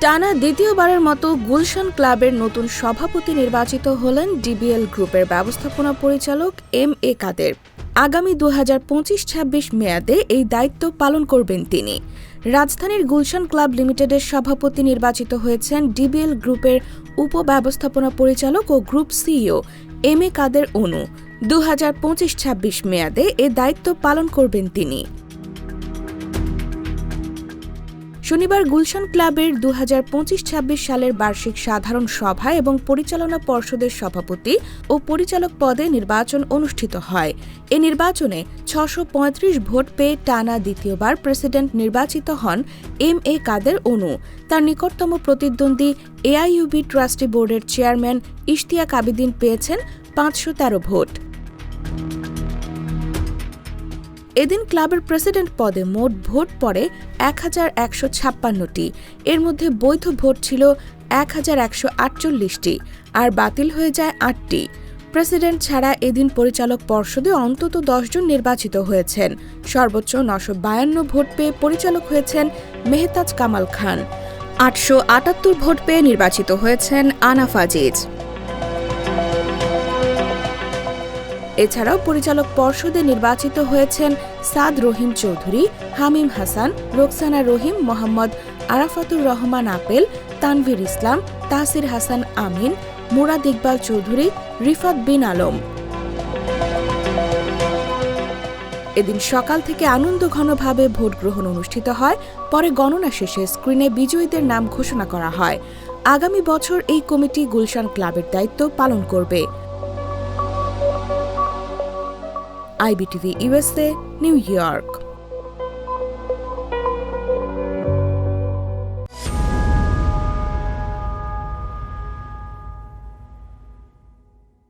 টানা দ্বিতীয়বারের মতো গুলশান ক্লাবের নতুন সভাপতি নির্বাচিত হলেন ডিবিএল গ্রুপের ব্যবস্থাপনা পরিচালক এম.এ. কাদের। আগামী 2025-26 মেয়াদে এই দায়িত্ব পালন করবেন তিনি। রাজধানীর গুলশান ক্লাব লিমিটেডের সভাপতি নির্বাচিত হয়েছেন ডিবিএল গ্রুপের উপব্যবস্থাপনা পরিচালক ও গ্রুপ সিইও এম.এ. কাদের অনু। 2025-26 মেয়াদে এ দায়িত্ব পালন করবেন তিনি। শনিবার গুলশান ক্লাবের 2025-26 সালের বার্ষিক সাধারণ সভা এবং পরিচালনা পর্ষদের সভাপতি ও পরিচালক পদে নির্বাচন অনুষ্ঠিত হয়। এ নির্বাচনে 635 ভোট পেয়ে টানা দ্বিতীয়বার প্রেসিডেন্ট নির্বাচিত হন এম.এ. কাদের অনু। তার নিকটতম প্রতিদ্বন্দ্বী এআইইউবি ট্রাস্টি বোর্ডের চেয়ারম্যান ইশতিয়াক আবেদিন পেয়েছেন 513 ভোট। এদিন ক্লাবের প্রেসিডেন্ট পদে মোট ভোট পড়ে 1156টি। এর মধ্যে বৈধ ভোট ছিল 1148টি আর বাতিল হয়ে যায় 8টি। প্রেসিডেন্ট ছাড়া এদিন পরিচালক পর্ষদে অন্তত 10 জন নির্বাচিত হয়েছেন। সর্বোচ্চ 952 ভোট পেয়ে পরিচালক হয়েছেন মেহতাজ কামাল খান। 878 ভোট পেয়ে নির্বাচিত হয়েছেন আনাফ আজিজ। এছাড়াও পরিচালক পর্ষদে নির্বাচিত হয়েছেন সাদ রহিম চৌধুরী, হামিম হাসান, রোকসানা রহিম, মোহাম্মদ আরাফাতুর রহমান আপেল, তানভীর ইসলাম, তাহসির হাসান আমিন, মুরাদ ইকবাল চৌধুরী, রিফাত বিন আলম। এদিন সকাল থেকে আনন্দঘনভাবে ভোট গ্রহণ অনুষ্ঠিত হয়। পরে গণনা শেষে স্ক্রিনে বিজয়ীদের নাম ঘোষণা করা হয়। আগামী বছর এই কমিটি গুলশান ক্লাবের দায়িত্ব পালন করবে। IBTV USA, new York.